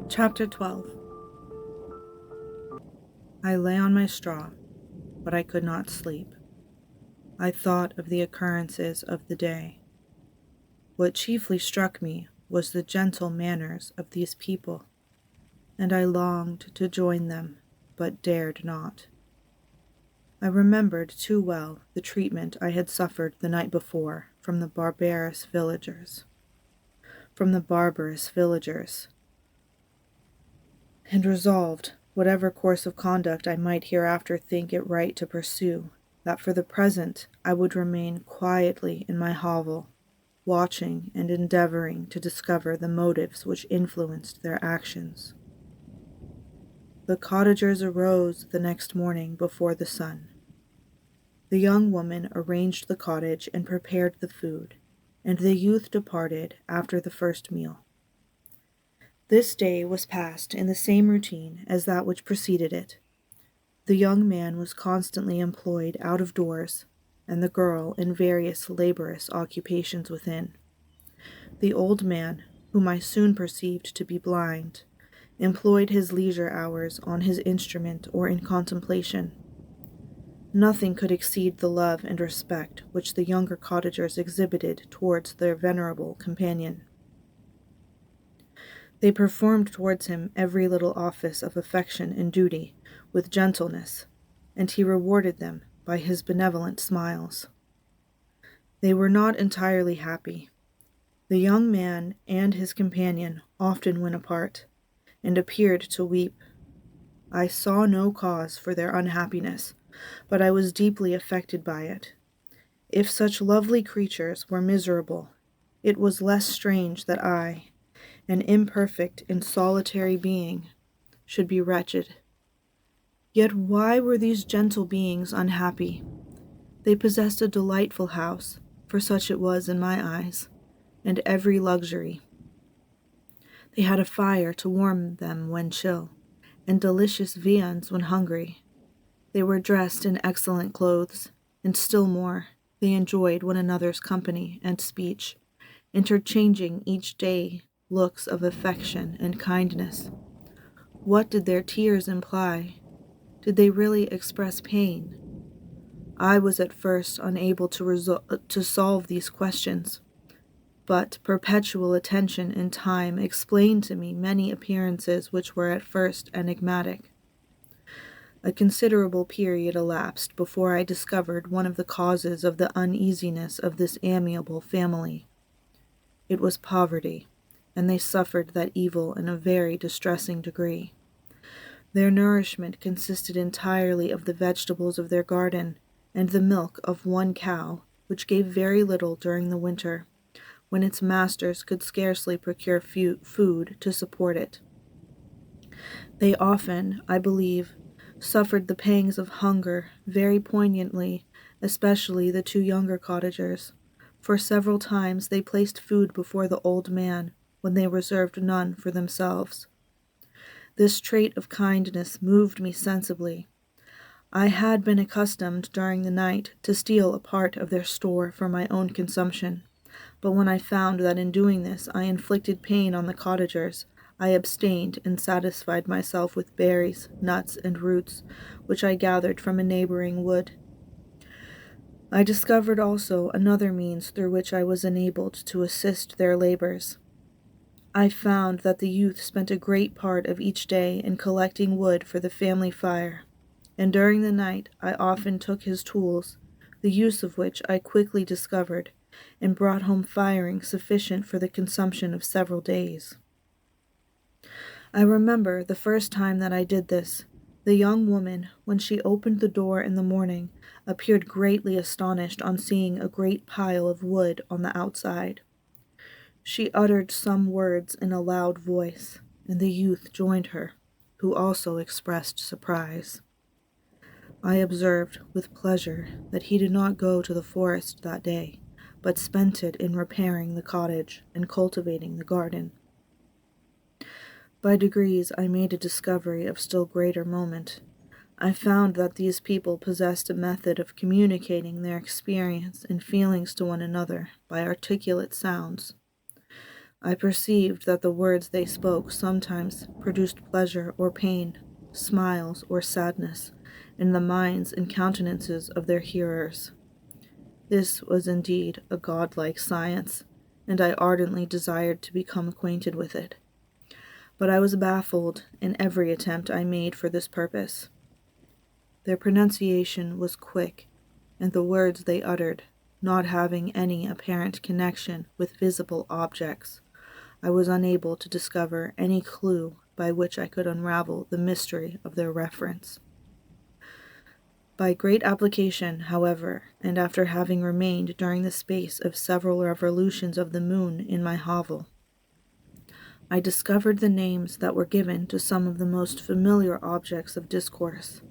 Chapter 12. I lay on my straw, but I could not sleep. I thought of the occurrences of the day. What chiefly struck me was the gentle manners of these people, and I longed to join them, but dared not. I remembered too well the treatment I had suffered the night before from the barbarous villagers, and resolved, whatever course of conduct I might hereafter think it right to pursue, that for the present I would remain quietly in my hovel, watching and endeavoring to discover the motives which influenced their actions. The cottagers arose the next morning before the sun. The young woman arranged the cottage and prepared the food, and the youth departed after the first meal. This day was passed in the same routine as that which preceded it. The young man was constantly employed out of doors, and the girl in various laborious occupations within. The old man, whom I soon perceived to be blind, employed his leisure hours on his instrument or in contemplation. Nothing could exceed the love and respect which the younger cottagers exhibited towards their venerable companion. They performed towards him every little office of affection and duty with gentleness, and he rewarded them by his benevolent smiles. They were not entirely happy. The young man and his companion often went apart, and appeared to weep. I saw no cause for their unhappiness, but I was deeply affected by it. If such lovely creatures were miserable, it was less strange that I, an imperfect and solitary being, should be wretched. Yet why were these gentle beings unhappy? They possessed a delightful house, for such it was in my eyes, and every luxury. They had a fire to warm them when chill, and delicious viands when hungry. They were dressed in excellent clothes, and still more, they enjoyed one another's company and speech, interchanging each day looks of affection and kindness. What did their tears imply? Did they really express pain? I was at first unable to solve these questions, but perpetual attention and time explained to me many appearances which were at first enigmatic. A considerable period elapsed before I discovered one of the causes of the uneasiness of this amiable family. It was poverty, and they suffered that evil in a very distressing degree. Their nourishment consisted entirely of the vegetables of their garden and the milk of one cow, which gave very little during the winter, when its masters could scarcely procure food to support it. They often, I believe, suffered the pangs of hunger very poignantly, especially the two younger cottagers, for several times they placed food before the old man when they reserved none for themselves. This trait of kindness moved me sensibly. I had been accustomed during the night to steal a part of their store for my own consumption, but when I found that in doing this I inflicted pain on the cottagers, I abstained and satisfied myself with berries, nuts, and roots, which I gathered from a neighboring wood. I discovered also another means through which I was enabled to assist their labors. I found that the youth spent a great part of each day in collecting wood for the family fire, and during the night I often took his tools, the use of which I quickly discovered, and brought home firing sufficient for the consumption of several days. I remember the first time that I did this, the young woman, when she opened the door in the morning, appeared greatly astonished on seeing a great pile of wood on the outside. She uttered some words in a loud voice, and the youth joined her, who also expressed surprise. I observed with pleasure that he did not go to the forest that day, but spent it in repairing the cottage and cultivating the garden. By degrees I made a discovery of still greater moment. I found that these people possessed a method of communicating their experience and feelings to one another by articulate sounds. I perceived that the words they spoke sometimes produced pleasure or pain, smiles or sadness, in the minds and countenances of their hearers. This was indeed a godlike science, and I ardently desired to become acquainted with it. But I was baffled in every attempt I made for this purpose. Their pronunciation was quick, and the words they uttered, not having any apparent connection with visible objects, I was unable to discover any clue by which I could unravel the mystery of their reference. By great application, however, and after having remained during the space of several revolutions of the moon in my hovel, I discovered the names that were given to some of the most familiar objects of discourse.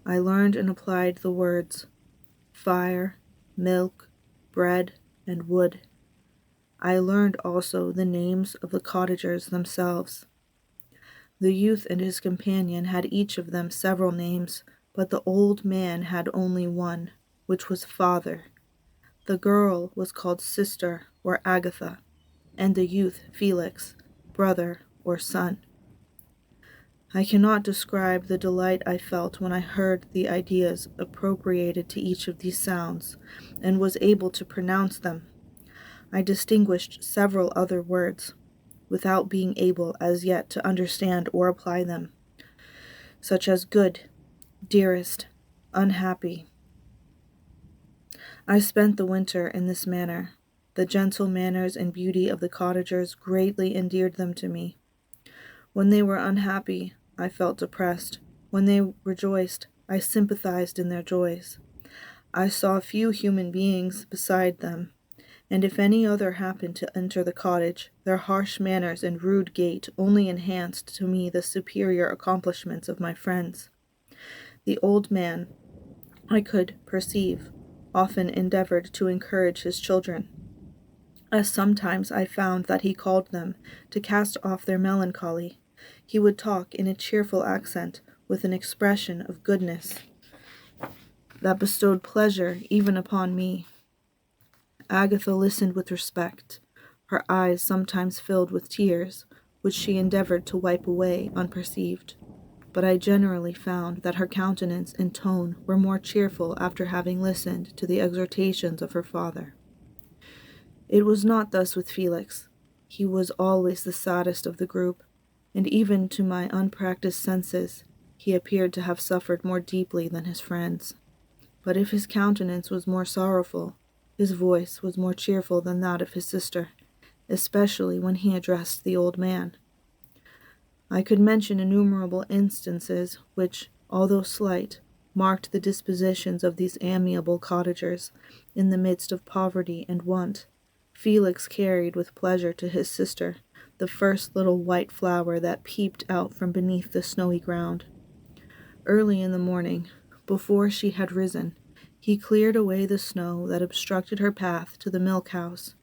I learned and applied the words fire, milk, bread, and wood. I learned also the names of the cottagers themselves. The youth and his companion had each of them several names, but the old man had only one, which was father. The girl was called sister or Agatha, and the youth Felix, brother or son. I cannot describe the delight I felt when I heard the ideas appropriated to each of these sounds, and was able to pronounce them. I distinguished several other words, without being able as yet to understand or apply them, such as good, dearest, unhappy. I spent the winter in this manner. The gentle manners and beauty of the cottagers greatly endeared them to me. When they were unhappy, I felt depressed. When they rejoiced, I sympathized in their joys. I saw few human beings beside them, and if any other happened to enter the cottage, their harsh manners and rude gait only enhanced to me the superior accomplishments of my friends. The old man, I could perceive, often endeavored to encourage his children, as sometimes I found that he called them to cast off their melancholy. He would talk in a cheerful accent, with an expression of goodness that bestowed pleasure even upon me. Agatha listened with respect, her eyes sometimes filled with tears, which she endeavored to wipe away unperceived, but I generally found that her countenance and tone were more cheerful after having listened to the exhortations of her father. It was not thus with Felix. He was always the saddest of the group, and even to my unpracticed senses, he appeared to have suffered more deeply than his friends. But if his countenance was more sorrowful, his voice was more cheerful than that of his sister, especially when he addressed the old man. I could mention innumerable instances which, although slight, marked the dispositions of these amiable cottagers in the midst of poverty and want. Felix carried with pleasure to his sister the first little white flower that peeped out from beneath the snowy ground. Early in the morning, before she had risen, he cleared away the snow that obstructed her path to the milk house,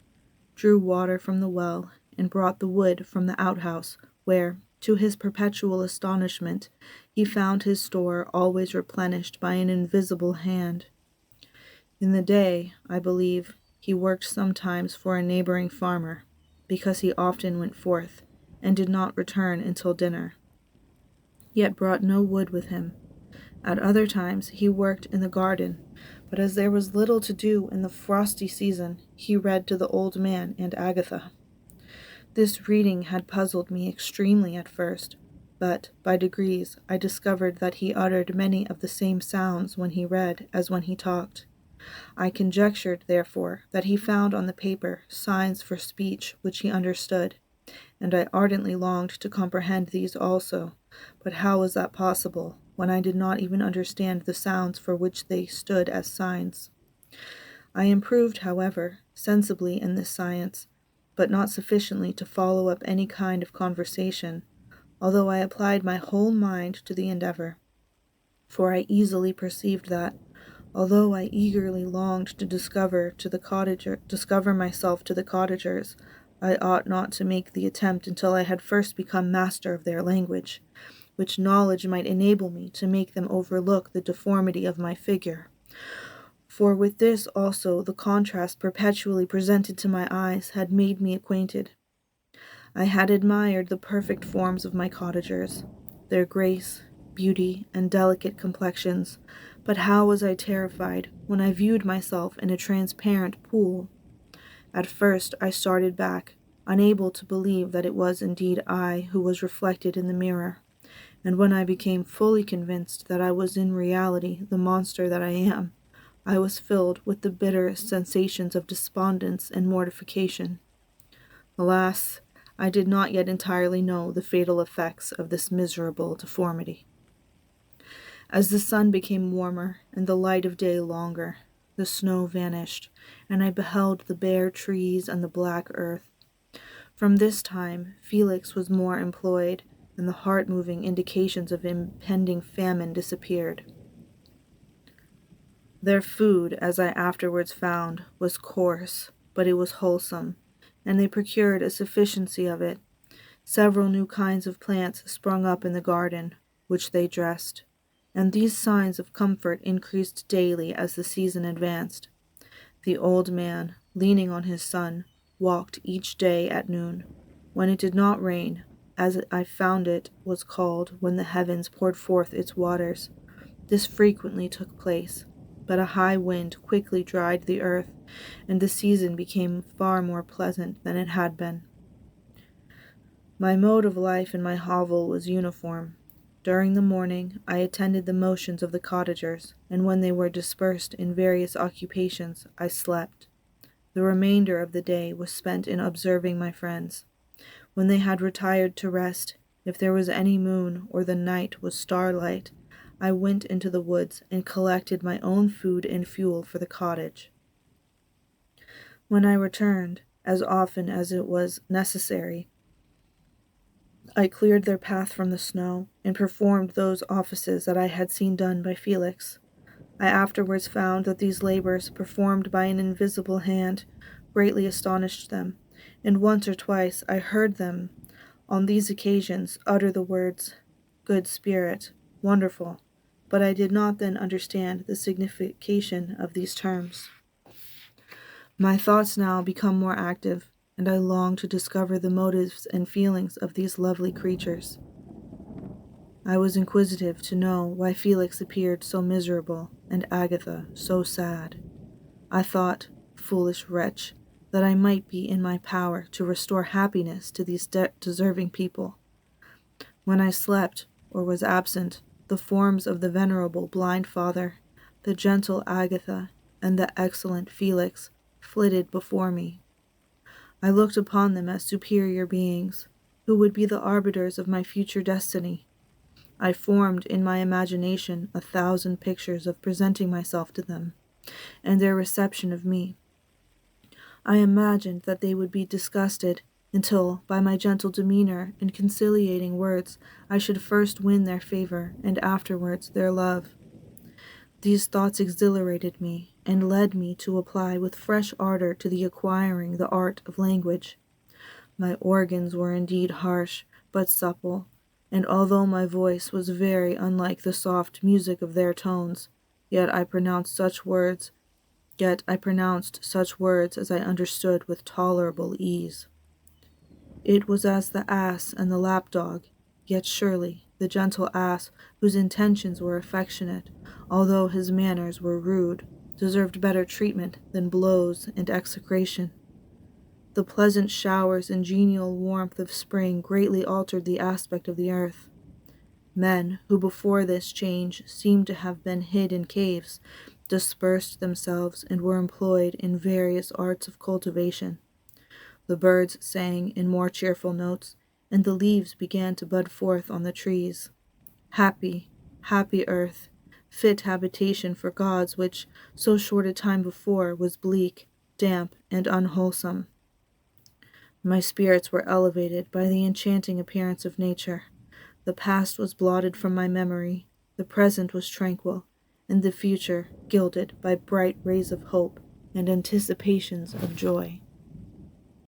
drew water from the well, and brought the wood from the outhouse, where, to his perpetual astonishment, he found his store always replenished by an invisible hand. In the day, I believe, he worked sometimes for a neighboring farmer, because he often went forth, and did not return until dinner, yet brought no wood with him. At other times he worked in the garden, but as there was little to do in the frosty season, he read to the old man and Agatha. This reading had puzzled me extremely at first, but by degrees I discovered that he uttered many of the same sounds when he read as when he talked. I conjectured, therefore, that he found on the paper signs for speech which he understood, and I ardently longed to comprehend these also. But how was that possible, when I did not even understand the sounds for which they stood as signs? I improved, however, sensibly in this science, but not sufficiently to follow up any kind of conversation, although I applied my whole mind to the endeavor. For I easily perceived that, although I eagerly longed to discover myself to the cottagers, I ought not to make the attempt until I had first become master of their language, which knowledge might enable me to make them overlook the deformity of my figure. For with this also the contrast perpetually presented to my eyes had made me acquainted. I had admired the perfect forms of my cottagers, their grace, beauty, and delicate complexions, but how was I terrified when I viewed myself in a transparent pool. At first I started back, unable to believe that it was indeed I who was reflected in the mirror, and when I became fully convinced that I was in reality the monster that I am, I was filled with the bitterest sensations of despondence and mortification. Alas, I did not yet entirely know the fatal effects of this miserable deformity. As the sun became warmer and the light of day longer, the snow vanished, and I beheld the bare trees and the black earth. From this time, Felix was more employed, and the heart-moving indications of impending famine disappeared. Their food, as I afterwards found, was coarse, but it was wholesome, and they procured a sufficiency of it. Several new kinds of plants sprung up in the garden, which they dressed, and these signs of comfort increased daily as the season advanced. The old man, leaning on his son, walked each day at noon, when it did not rain, as I found it was called when the heavens poured forth its waters. This frequently took place, but a high wind quickly dried the earth, and the season became far more pleasant than it had been. My mode of life in my hovel was uniform. During the morning I attended the motions of the cottagers, and when they were dispersed in various occupations, I slept. The remainder of the day was spent in observing my friends. When they had retired to rest, if there was any moon or the night was starlight, I went into the woods and collected my own food and fuel for the cottage. When I returned, as often as it was necessary, I cleared their path from the snow and performed those offices that I had seen done by Felix. I afterwards found that these labors, performed by an invisible hand, greatly astonished them, and once or twice I heard them, on these occasions, utter the words, "Good spirit," "wonderful," but I did not then understand the signification of these terms. My thoughts now become more active, and I long to discover the motives and feelings of these lovely creatures. I was inquisitive to know why Felix appeared so miserable and Agatha so sad. I thought, foolish wretch, that I might be in my power to restore happiness to these deserving people. When I slept or was absent, the forms of the venerable blind father, the gentle Agatha, and the excellent Felix flitted before me. I looked upon them as superior beings, who would be the arbiters of my future destiny. I formed in my imagination 1,000 pictures of presenting myself to them, and their reception of me. I imagined that they would be disgusted, until, by my gentle demeanor and conciliating words, I should first win their favor, and afterwards their love. These thoughts exhilarated me, and led me to apply with fresh ardor to the acquiring the art of language. My organs were indeed harsh, but supple, and although my voice was very unlike the soft music of their tones, yet I pronounced such words as I understood with tolerable ease. It was as the ass and the lapdog, yet surely the gentle ass, whose intentions were affectionate, although his manners were rude, deserved better treatment than blows and execration. The pleasant showers and genial warmth of spring greatly altered the aspect of the earth. Men, who before this change seemed to have been hid in caves, dispersed themselves and were employed in various arts of cultivation. The birds sang in more cheerful notes, and the leaves began to bud forth on the trees. Happy, happy earth, fit habitation for gods which, so short a time before, was bleak, damp, and unwholesome. My spirits were elevated by the enchanting appearance of nature. The past was blotted from my memory, the present was tranquil, and the future gilded by bright rays of hope and anticipations of joy.